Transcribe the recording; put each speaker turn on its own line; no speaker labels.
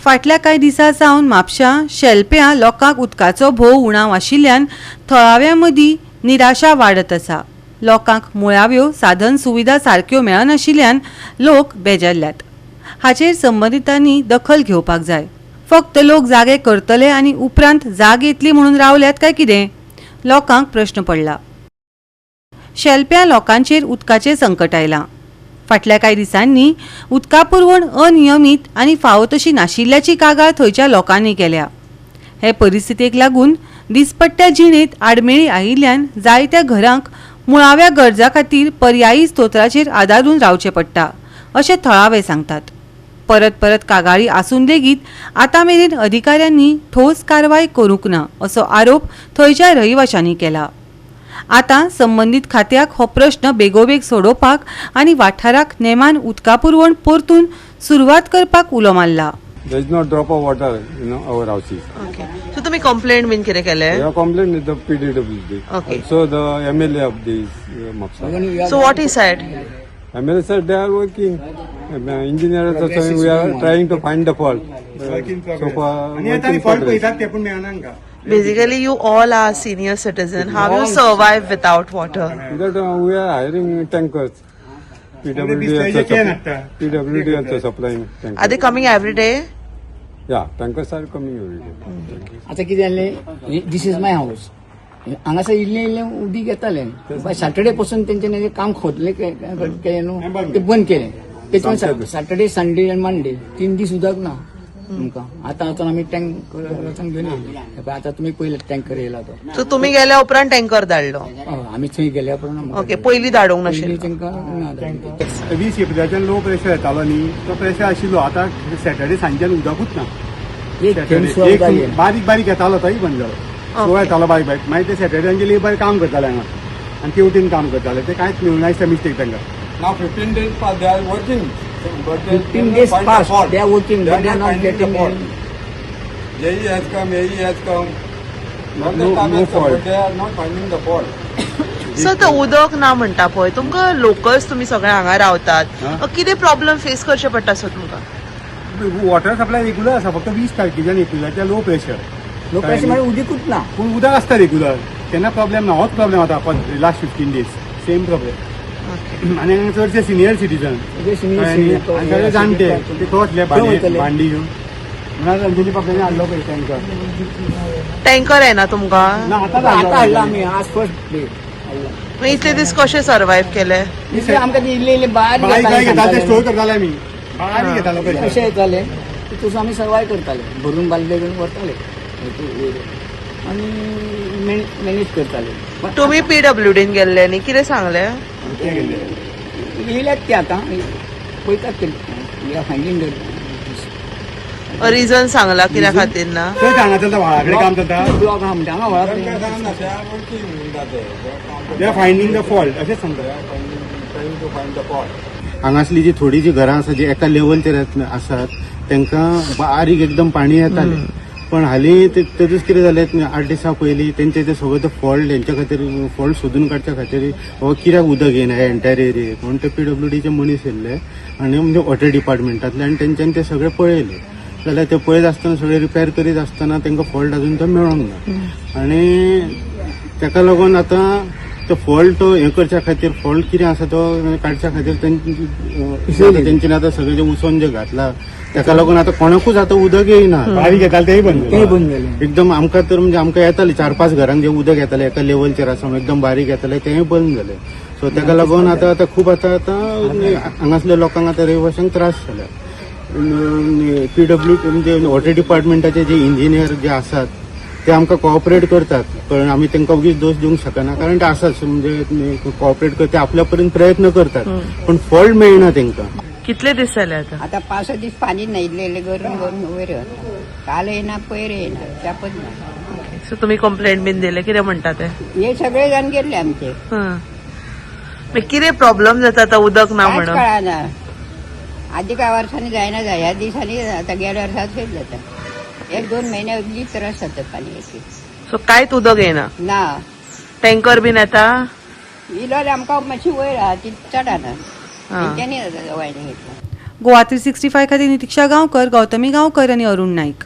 फाटल्या कांय दिसां सावन म्हापशां शेलप्यां लोकांक उदकाचो भोव उणाव आशिल्ल्यान थळाव्यां मदीं निराशा वाडत आसा. लोकांक मुळाव्यो साधन सुविधा सारक्यो मेळनाशिल्ल्यान लोक बेजारल्यात. हाचेर संबंधितांनी दखल घेवपाक जाय. फक्त लोक जागे करतले आनी उपरांत जाग येतली म्हणून रावल्यात काय कितें? लोकांक प्रश्न पडला. शेलप्या लोकांचेर उदकाचें संकट आयलां. फाटल्या कांय दिसांनी उदका पुरवण अनियमीत आनी फावो तशी नाशिल्ल्याची कागाळ थंयच्या लोकांनी केल्या. हे परिस्थितीक लागून दिसपट्ट्या जिणेंत आडमेळी आयिल्ल्यान जायत्या घरांक मुळाव्या गरजां खातीर पर्यायी स्तोत्राचेर आदारून रावचें पडटा अशें थळावे सांगतात. परत परत कागाळी आसून लेगीत आतां मेरेन अधिकाऱ्यांनी ठोस कारवाय करूंक ना असो आरोप थंयच्या रहिवाशांनी केला. आतां संबंदीत खात्याक हो प्रश्न बेगोबेग सोडोवपाक आनी वाठाराक नेमान उदका पुरवण परतून सुरवात करपाक उलो मारला.
There is no drop of water in our houses.
Okay. So तुम्ही कंप्लेंट बीन कितें केले?
We have complained with the PWD.
Okay.
Also the MLA of this Mapsa.
So what he said?
MLA said they are working. Engineers are saying we are trying to find the fault. So far, working progress.
Basically, you all are senior citizen. How you survive without water?
That we are hiring tankers. PWD also supplying tankers.
Are they coming every day?
Yeah, tankers are coming every day.
आता कितें जालें, दिस is my house. हांगासर इल्लें इल्लें उदीक येतालें. Saturday पासून तेंच्यानी काम खोदलें केलें न्हू, ते बंद केलें. त्याच्यामुळे सॅटर्डे संडे आनी मंडे 3 दीस उदक ना तुमकां. आतां आमी टँकर घेवन येयले. आतां तुमी पयले टँकर येयला तो.
So तुम्ही गेल्या उपरांत टँकर धाडलो.
आमी थंय गेल्या उपरांत
ओके, पयलीं धाडूंक नाशिल्लो.
तांकां
20 एप्रिलाच्यान लो प्रेशर येतालो न्ही, तो प्रेशर आशिल्लो. आतां सॅटर्डे सांजच्यान उदकूच ना. एक बारीक बारीक येतालो तोय बंद जालो. सो येतालो बारीक बारीक. मागीर ते सॅटर्डेचे लेबर काम करताले हांगा आनी तेवटेन काम करताले. ते कांयच मेळूं ना मिस्टेक तांकां.
Now 15 days past they are working. But
15 days past they are working, but they are not getting
AE has come, AE has come. Not the
No
time has come,
fault.
but they are not finding the fault.
So तो उदक ना म्हणटा पळय, तुमकां locals तुमी सगळे हांगा रावतात, कितें प्रॉब्लेम फेस करचे पडटा सो तुमकां?
वॉटर सप्लाय रेग्युलर आसा. फक्त 20 तारखेच्यान एप्रिलाच्या लो प्रेशर.
लो प्रेशर म्हणजे उदीकूच ना.
पूण उदक आसता रेग्युलर. केन्ना प्रॉब्लेम ना. होच प्रॉब्लेम आता लास्ट 15 डेज सेम प्रॉब्लेम. आनी हांगा चडशे सिनियर सिटीजन सगळे जाणटे ते तोच भांडी घेवन म्हणून तांची बापायनी हाडलो पळय टँकर.
टँकर येना तुमकां?
ना आतां
आता हाडला आमी आज फर्स्ट डे.
मग इतले दीस कशे सर्वायव केले?
दुसरे आमकां ते इल्ले इल्ले
बारीक काय घेताले ते
बारीक
स्टोर करताले आमी. बारीक घेतालो पळय.
कशें येताले तसं आमी सर्वाय करताले. भरून बालदे घेवन व्हरताले आनी मॅनेज करताले.
तुम्ही PWDन गेल्ले न्ही, कितें सांगले?
येयल्यात ते आतां पळयतात ते फायंडींग
रिझन सांगला कित्या खातीर ना?
थंय हांगासर व्हाळा कडेन काम चलता.
ब्लॉक आहा म्हणटा हांगा व्हळा
They are working that day.
They are finding the fault अशेंच सांगता.
Trying to find the fault.
हांगासली जी थोडी जी घरां आसा जी एका लेवलचेर आसात तांकां बारीक एकदम पाणी येतालें. पण हालीं तेदूच कितें जालें 8 दिसां पयलीं तेंचे ते सगळे ते फॉल्ट हेंच्या खातीर फॉल्ट सोदून काडच्या खातीर हो कित्याक उदक येना ह्या एंटायर एरियेक म्हणून ते PWDचे मनीस येयल्ले आनी म्हणजे वॉटर डिपार्टमेंटांतले आनी तेंच्यांनी ते सगळे पळयले. जाल्यार ते पळयत आसतना सगळे रिपेर करीत आसतना तांकां फॉल्ट अजून तो मेळोंक ना. आनी ताका लागून आतां तो फॉल्ट हें करच्या खातीर फॉल्ट कितें आसा तो काडच्या खातीर तेंच्यांनी आतां सगळें जे उसोन जे घातला ताका लागून आतां कोणाकूच आतां उदक येयना.
बारीक येताले तेय बंद
जाले.
एकदम आमकां तर म्हणजे आमकां येतालें 4-5 घरांक जे उदक येतालें एका लेवलचेर आसा एकदम बारीक येतालें तेंय बंद जालें. सो ताका लागून आतां खूब आतां हांगासल्या लोकांक आतां रहिवाशांक त्रास जाला. PWD म्हणजे वॉटर डिपार्टमेंटाचे जे इंजिनियर जे आसात ते आमकां कोऑपरेट करतात. पण आमी तांकां उगीच दोश दिवंक शकना कारण ते आसाच म्हणजे कोऑपरेट करते आपल्या पर्यंत प्रयत्न करतात पण फॉल्ट मेळना तांकां.
कितले दीस जाले आता?
आता 5 दीस पाणी नाही दिलेले गरम गरम वयर काल येना पयर येना त्यापच ना.
सो तुम्ही कंप्लेंट बीन दिले, कितें म्हणटा ते?
हे सगळे जाण गेले आमचे.
मागीर कितें प्रॉब्लेम जाता आतां उदक ना म्हणून?
कळना. आधी काय वर्षांनी जायना ह्या दिसांनी आता गेल्या वर्षात तेच जाता. 1-2 महिने अगदी त्रास जातात पाणयाचे.
सो कांयच उदक येना
ना.
टँकर बीन येता?
इलो आमकां मातशी वयर आहा ती चडाना. तेंच्यांनी वायने घेतला.
गोवा 365 खातीर नितिक्षा गांवकर, गौतमी गांवकर आनी अरुण नाईक.